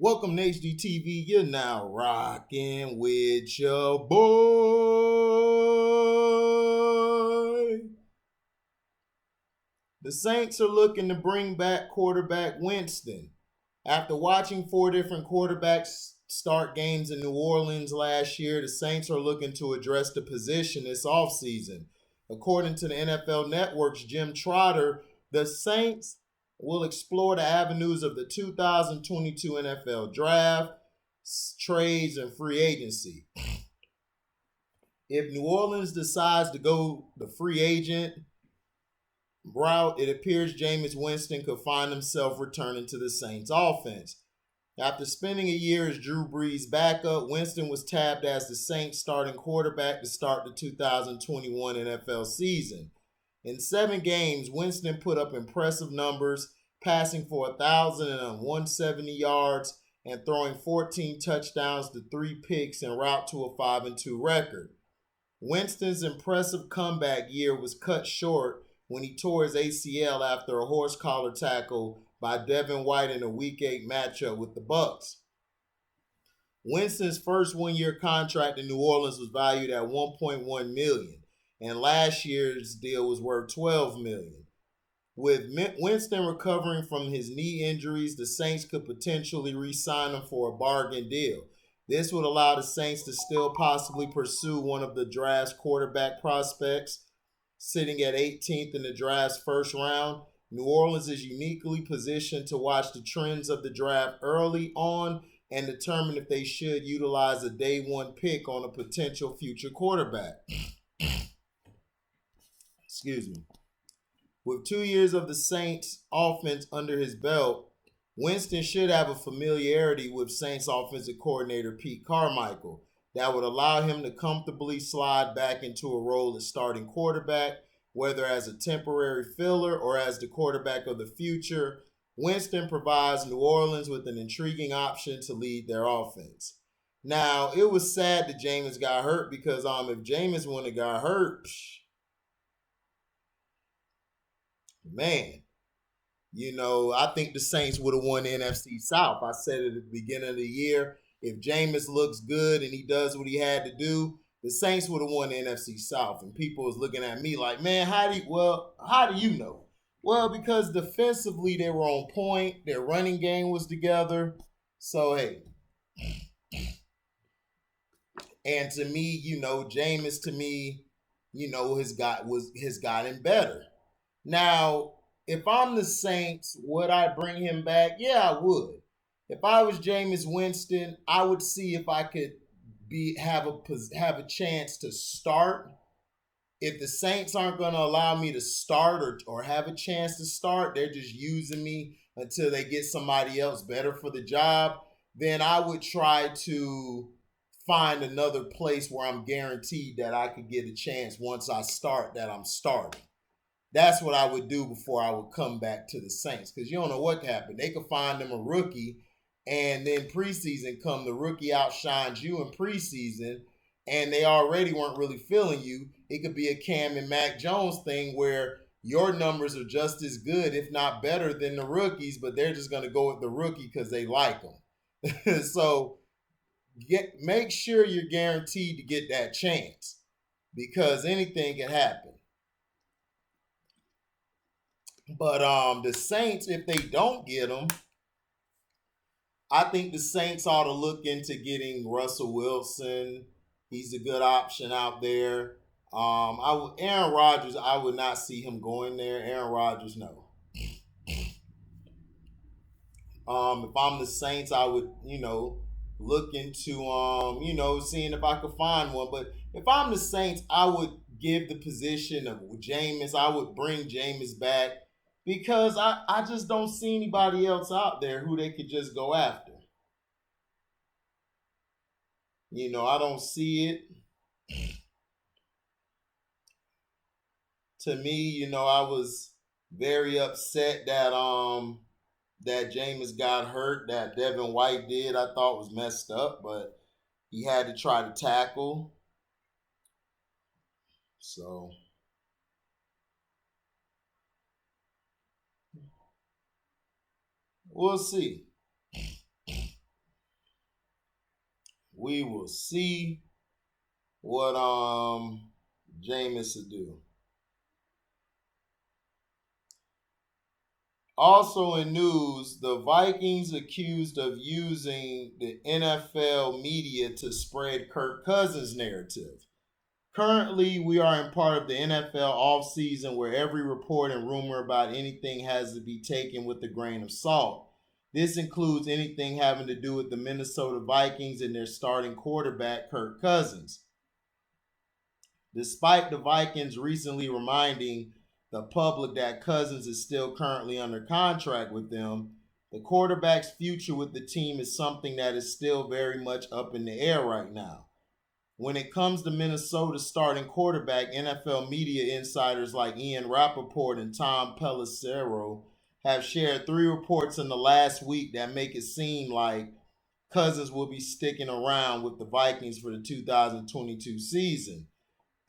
Welcome to HDTV. You're now rocking with your boy. The Saints are looking to bring back quarterback Winston. After watching 4 different quarterbacks start games in New Orleans last year, the Saints are looking to address the position this offseason. According to the NFL Network's Jim Trotter, the Saints will explore the avenues of the 2022 NFL Draft, trades, and free agency. If New Orleans decides to go the free agent route, it appears Jameis Winston could find himself returning to the Saints offense. After spending a year as Drew Brees' backup, Winston was tabbed as the Saints starting quarterback to start the 2021 NFL season. In 7 games, Winston put up impressive numbers, passing for 1,170 yards and throwing 14 touchdowns to 3 picks en route to a 5-2 record. Winston's impressive comeback year was cut short when he tore his ACL after a horse collar tackle by Devin White in a Week 8 matchup with the Bucs. Winston's first one-year contract in New Orleans was valued at $1.1 million. And last year's deal was worth $12 million. With Winston recovering from his knee injuries, the Saints could potentially re-sign him for a bargain deal. This would allow the Saints to still possibly pursue one of the draft's quarterback prospects. Sitting at 18th in the draft's first round, New Orleans is uniquely positioned to watch the trends of the draft early on and determine if they should utilize a day one pick on a potential future quarterback. Excuse me. With 2 years of the Saints offense under his belt, Winston should have a familiarity with Saints offensive coordinator Pete Carmichael that would allow him to comfortably slide back into a role as starting quarterback, whether as a temporary filler or as the quarterback of the future. Winston provides New Orleans with an intriguing option to lead their offense. Now, it was sad that Jameis got hurt because if Jameis wouldn't have got hurt, man, I think the Saints would have won the NFC South. I said it at the beginning of the year. If Jameis looks good and he does what he had to do, the Saints would have won the NFC South. And people was looking at me like, man, how do you know? Well, because defensively they were on point. Their running game was together. So, hey. And to me, Jameis to me, has gotten better. Now, if I'm the Saints, would I bring him back? Yeah, I would. If I was Jameis Winston, I would see if I could have a chance to start. If the Saints aren't going to allow me to start or have a chance to start, they're just using me until they get somebody else better for the job, then I would try to find another place where I'm guaranteed that I could get a chance once I start that I'm starting. That's what I would do before I would come back to the Saints, because you don't know what happened. They could find them a rookie, and then preseason come, the rookie outshines you in preseason, and they already weren't really feeling you. It could be a Cam and Mac Jones thing where your numbers are just as good, if not better, than the rookies, but they're just going to go with the rookie because they like them. So make sure you're guaranteed to get that chance, because anything can happen. But the Saints, if they don't get them, I think the Saints ought to look into getting Russell Wilson. He's a good option out there. Aaron Rodgers, I would not see him going there. Aaron Rodgers, no. If I'm the Saints, I would, look into, seeing if I could find one. But if I'm the Saints, I would give the position of Jameis. I would bring Jameis back, because I just don't see anybody else out there who they could just go after. I don't see it. To me, I was very upset that Jameis got hurt, that Devin White did. I thought was messed up, but he had to try to tackle. So we'll see. we will see what Jameis will do. Also in news, the Vikings accused of using the NFL media to spread Kirk Cousins' narrative. Currently, we are in part of the NFL offseason where every report and rumor about anything has to be taken with a grain of salt. This includes anything having to do with the Minnesota Vikings and their starting quarterback, Kirk Cousins. Despite the Vikings recently reminding the public that Cousins is still currently under contract with them, the quarterback's future with the team is something that is still very much up in the air right now. When it comes to Minnesota's starting quarterback, NFL media insiders like Ian Rappaport and Tom Pelissero have shared 3 reports in the last week that make it seem like Cousins will be sticking around with the Vikings for the 2022 season.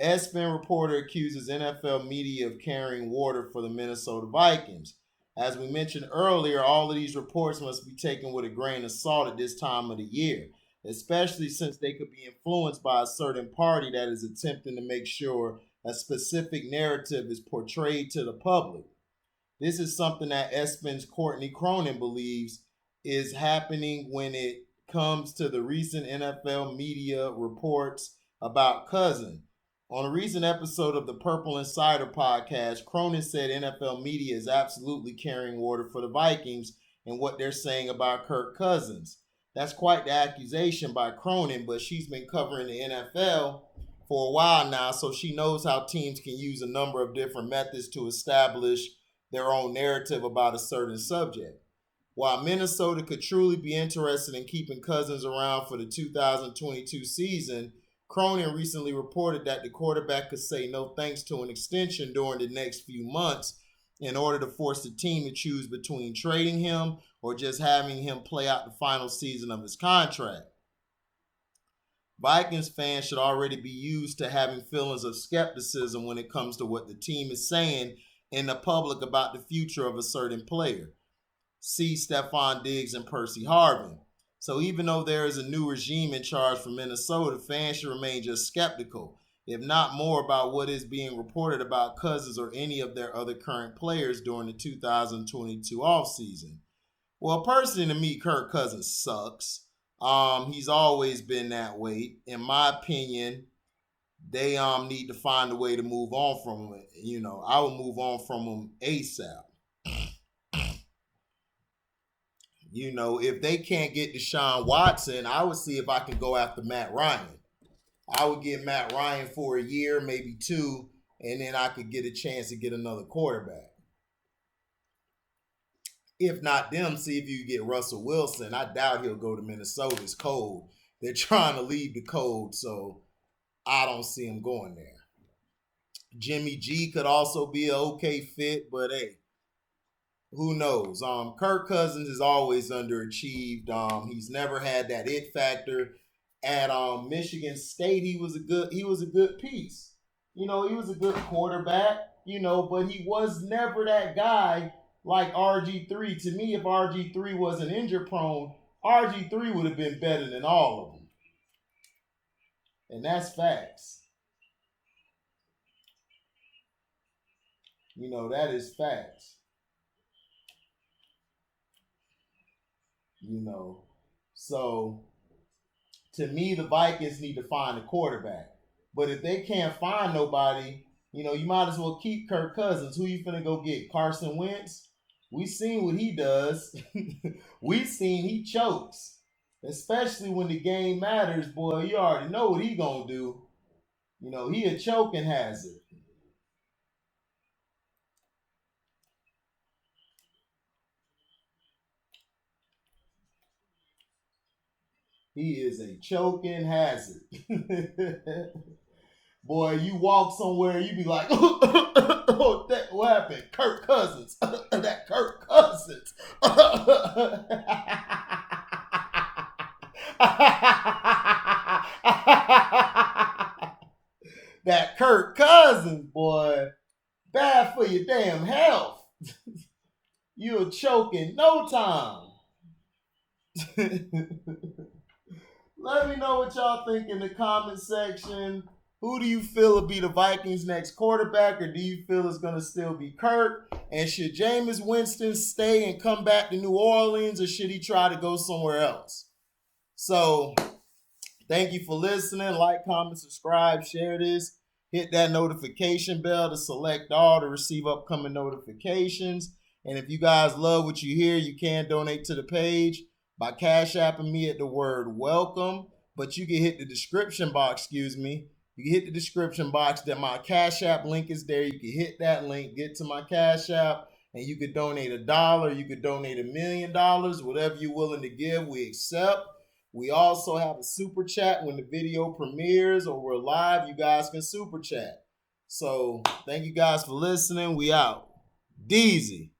espn reporter accuses NFL media of carrying water for the Minnesota Vikings. As we mentioned earlier, all of these reports must be taken with a grain of salt at this time of the year, especially since they could be influenced by a certain party that is attempting to make sure a specific narrative is portrayed to the public. This is something that espn's Courtney Cronin believes is happening when it comes to the recent NFL media reports about Cousins. On a recent episode of the Purple Insider podcast, Cronin said NFL media is absolutely carrying water for the Vikings and what they're saying about Kirk Cousins. That's quite the accusation by Cronin, but she's been covering the NFL for a while now, so she knows how teams can use a number of different methods to establish their own narrative about a certain subject. While Minnesota could truly be interested in keeping Cousins around for the 2022 season, Cronin recently reported that the quarterback could say no thanks to an extension during the next few months in order to force the team to choose between trading him or just having him play out the final season of his contract. Vikings fans should already be used to having feelings of skepticism when it comes to what the team is saying in the public about the future of a certain player. See Stephon Diggs and Percy Harvin. So even though there is a new regime in charge for Minnesota, fans should remain just skeptical, if not more, about what is being reported about Cousins or any of their other current players during the 2022 offseason. Well, personally, to me, Kirk Cousins sucks. He's always been that way. In my opinion, they need to find a way to move on from him. You know, I would move on from him ASAP. You know, if they can't get Deshaun Watson, I would see if I can go after Matt Ryan. I would get Matt Ryan for a year, maybe 2, and then I could get a chance to get another quarterback. If not them, see if you get Russell Wilson. I doubt he'll go to Minnesota. It's cold. They're trying to leave the cold, so I don't see him going there. Jimmy G could also be an okay fit, but hey, who knows? Kirk Cousins is always underachieved. He's never had that it factor. At Michigan State, he was a good piece. You know, he was a good quarterback, you know, but he was never that guy like RG3. To me, if RG3 wasn't injury prone, RG3 would have been better than all of them. And that's facts. You know, that is facts. You know, so to me, the Vikings need to find a quarterback. But if they can't find nobody, you know, you might as well keep Kirk Cousins. Who you finna go get? Carson Wentz? We seen what he does. We seen he chokes. Especially when the game matters, boy, you already know what he gonna do. You know, he a choking hazard. He is a choking hazard. Boy, you walk somewhere, you be like, oh, what happened? Kirk Cousins. That Kirk Cousins. That Kirk Cousins, boy. Bad for your damn health. You'll choke in no time. Let me know what y'all think in the comment section. Who do you feel will be the Vikings' next quarterback, or do you feel it's going to still be Kirk? And should Jameis Winston stay and come back to New Orleans, or should he try to go somewhere else? So, thank you for listening. Like, comment, subscribe, share this. Hit that notification bell to select all to receive upcoming notifications. And if you guys love what you hear, you can donate to the page by Cash Apping me at the word welcome. But you can hit the description box, You can hit the description box. That my Cash App link is there. You can hit that link, get to my Cash App, and you could donate $1. You could donate $1 million, whatever you're willing to give, we accept. We also have a super chat when the video premieres or we're live. You guys can super chat. So thank you guys for listening. We out. Deezy.